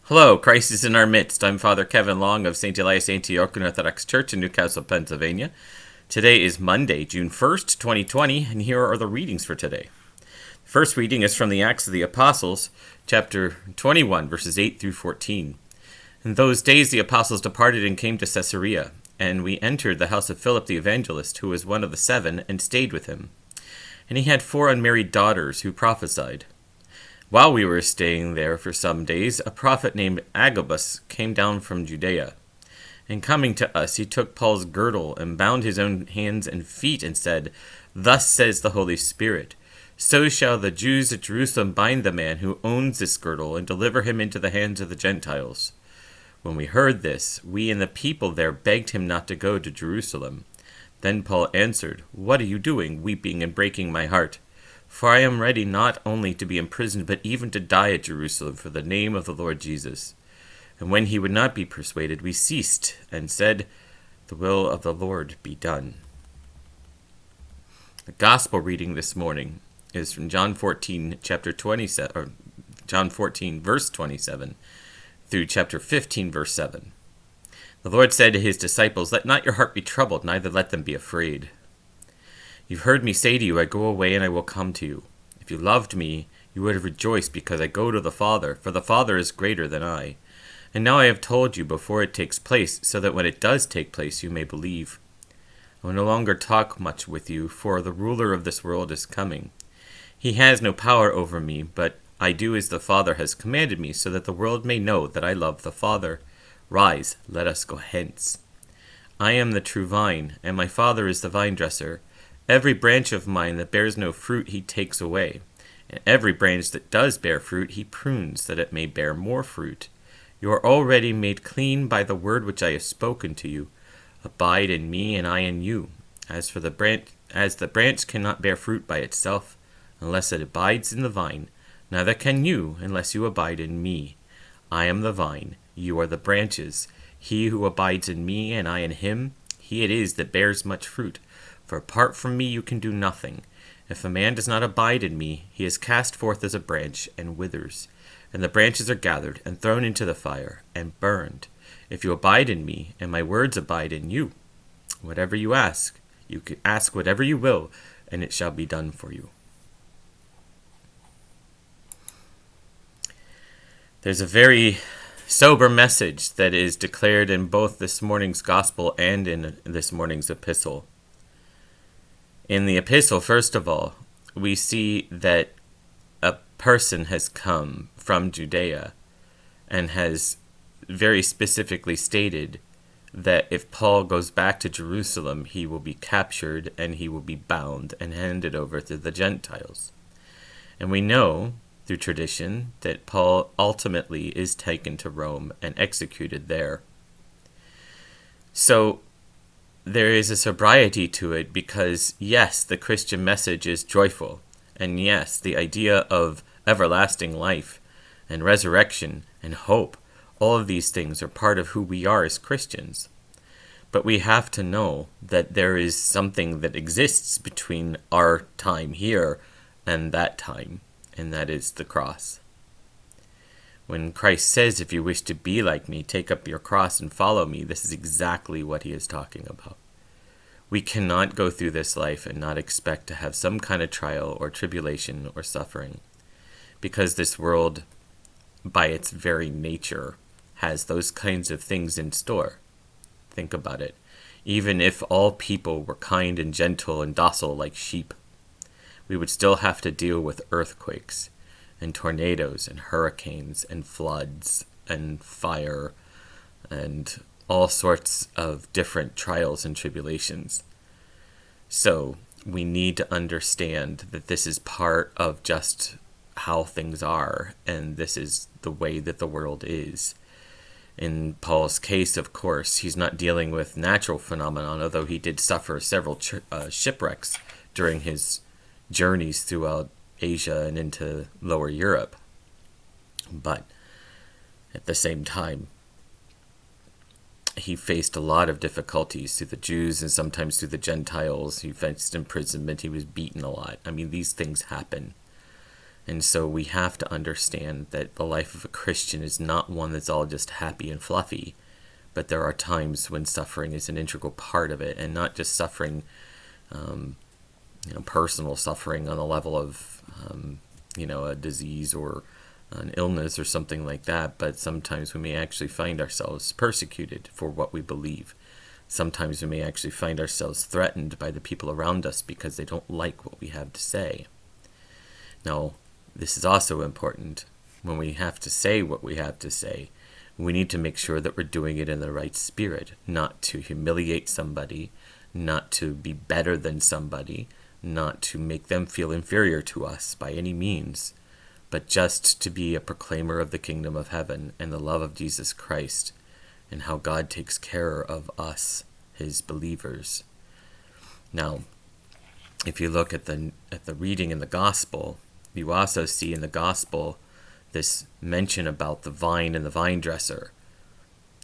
Hello, Christ is in our midst. I'm Father Kevin Long of St. Elias Antiochian Orthodox Church in Newcastle, Pennsylvania. Today is Monday, June 1st, 2020, and here are the readings for today. The first reading is from the Acts of the Apostles, chapter 21, verses 8 through 14. In those days the apostles departed and came to Caesarea, and we entered the house of Philip the evangelist, who was one of the 7, and stayed with him. And he had 4 unmarried daughters who prophesied. While we were staying there for some days, a prophet named Agabus came down from Judea. And coming to us, he took Paul's girdle and bound his own hands and feet and said, "Thus says the Holy Spirit, so shall the Jews at Jerusalem bind the man who owns this girdle and deliver him into the hands of the Gentiles." When we heard this, we and the people there begged him not to go to Jerusalem. Then Paul answered, "What are you doing, weeping and breaking my heart? For I am ready not only to be imprisoned, but even to die at Jerusalem for the name of the Lord Jesus." And when he would not be persuaded, we ceased and said, "The will of the Lord be done." The gospel reading this morning is from John 14, verse 27, through chapter 15, verse 7. The Lord said to his disciples, "Let not your heart be troubled, neither let them be afraid. You've heard me say to you, I go away and I will come to you. If you loved me, you would have rejoiced because I go to the Father, for the Father is greater than I. And now I have told you before it takes place, so that when it does take place, you may believe. I will no longer talk much with you, for the ruler of this world is coming. He has no power over me, but I do as the Father has commanded me, so that the world may know that I love the Father. Rise, let us go hence. I am the true vine, and my Father is the vine dresser. Every branch of mine that bears no fruit he takes away, and every branch that does bear fruit he prunes, that it may bear more fruit. You are already made clean by the word which I have spoken to you. Abide in me, and I in you. As the branch cannot bear fruit by itself, unless it abides in the vine, neither can you, unless you abide in me. I am the vine, you are the branches. He who abides in me, and I in him, he it is that bears much fruit. For apart from me you can do nothing. If a man does not abide in me, he is cast forth as a branch and withers. And the branches are gathered and thrown into the fire and burned. If you abide in me, and my words abide in you, whatever you can ask whatever you will, and it shall be done for you. There's a very sober message that is declared in both this morning's gospel and in this morning's epistle. In the epistle, first of all, we see that a person has come from Judea and has very specifically stated that if Paul goes back to Jerusalem, he will be captured and he will be bound and handed over to the Gentiles. And we know through tradition that Paul ultimately is taken to Rome and executed there. So there is a sobriety to it because, yes, the Christian message is joyful. And yes, the idea of everlasting life and resurrection and hope, all of these things are part of who we are as Christians. But we have to know that there is something that exists between our time here and that time, and that is the cross. When Christ says, "If you wish to be like me, take up your cross and follow me," this is exactly what he is talking about. We cannot go through this life and not expect to have some kind of trial or tribulation or suffering, because this world, by its very nature, has those kinds of things in store. Think about it. Even if all people were kind and gentle and docile like sheep, we would still have to deal with earthquakes and tornadoes and hurricanes and floods and fire and all sorts of different trials and tribulations. So we need to understand that this is part of just how things are, and this is the way that the world is. In Paul's case, of course, he's not dealing with natural phenomenon, although he did suffer several shipwrecks during his journeys throughout Asia and into Lower Europe. But at the same time, he faced a lot of difficulties through the Jews and sometimes through the Gentiles. He faced imprisonment. He was beaten a lot. I mean, these things happen. And so we have to understand that the life of a Christian is not one that's all just happy and fluffy, but there are times when suffering is an integral part of it, and not just suffering, personal suffering on the level of, a disease or an illness or something like that, but sometimes we may actually find ourselves persecuted for what we believe. Sometimes we may actually find ourselves threatened by the people around us because they don't like what we have to say. Now, this is also important. When we have to say what we have to say, we need to make sure that we're doing it in the right spirit, not to humiliate somebody, not to be better than somebody, not to make them feel inferior to us by any means, but just to be a proclaimer of the kingdom of heaven and the love of Jesus Christ and how God takes care of us, his believers. Now, if you look at the reading in the gospel, you also see in the gospel this mention about the vine and the vine dresser.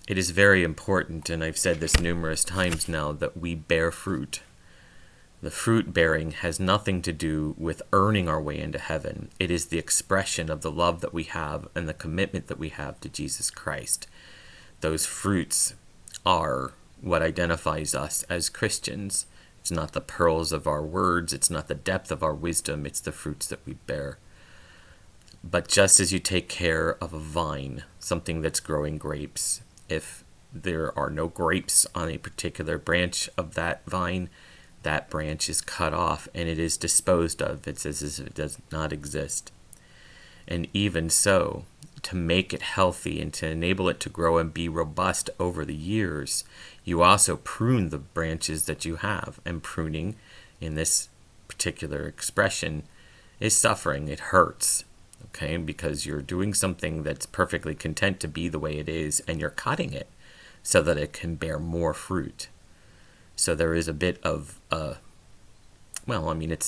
It is very important, and I've said this numerous times now, that we bear fruit. The fruit bearing has nothing to do with earning our way into heaven. It is the expression of the love that we have and the commitment that we have to Jesus Christ. Those fruits are what identifies us as Christians. It's not the pearls of our words, it's not the depth of our wisdom, it's the fruits that we bear. But just as you take care of a vine, something that's growing grapes, if there are no grapes on a particular branch of that vine, that branch is cut off and it is disposed of. It's as if it does not exist. And even so, to make it healthy and to enable it to grow and be robust over the years, you also prune the branches that you have. And pruning, in this particular expression, is suffering. It hurts, okay? Because you're doing something that's perfectly content to be the way it is, and you're cutting it so that it can bear more fruit. So there is a bit of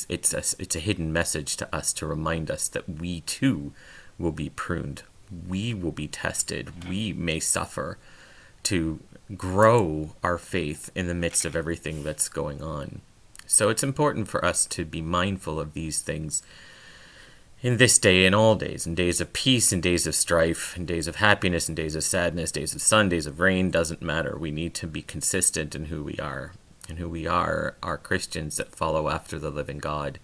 it's a hidden message to us to remind us that we too will be pruned. We will be tested. We may suffer to grow our faith in the midst of everything that's going on. So it's important for us to be mindful of these things in this day and all days, in days of peace, in days of strife, in days of happiness, in days of sadness, days of sun, days of rain, doesn't matter. We need to be consistent in who we are. And who we are Christians that follow after the living God,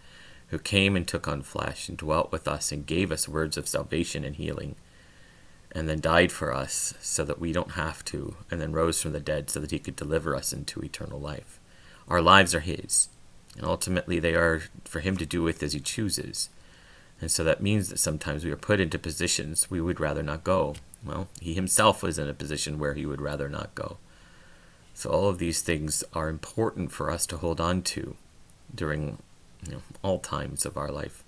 who came and took on flesh and dwelt with us and gave us words of salvation and healing, and then died for us so that we don't have to, and then rose from the dead so that he could deliver us into eternal life. Our lives are his, and ultimately they are for him to do with as he chooses. And so that means that sometimes we are put into positions we would rather not go. Well, he himself was in a position where he would rather not go. So all of these things are important for us to hold on to during all times of our life.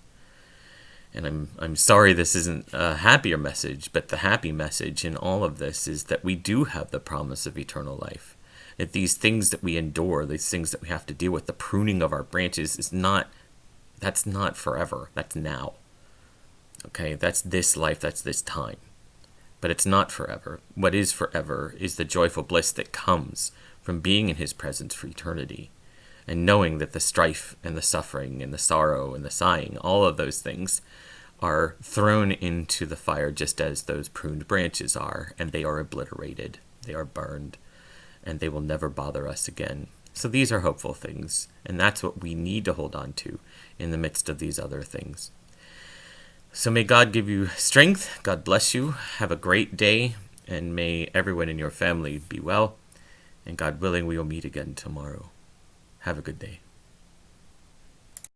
And I'm sorry this isn't a happier message, but the happy message in all of this is that we do have the promise of eternal life. That these things that we endure, these things that we have to deal with, the pruning of our branches that's not forever. That's now. Okay, that's this life, that's this time. But it's not forever. What is forever is the joyful bliss that comes from being in his presence for eternity, and knowing that the strife and the suffering and the sorrow and the sighing, all of those things are thrown into the fire just as those pruned branches are, and they are obliterated, they are burned, and they will never bother us again. So these are hopeful things, and that's what we need to hold on to in the midst of these other things. So may God give you strength. God bless you. Have a great day, and may everyone in your family be well. And God willing, we will meet again tomorrow. Have a good day.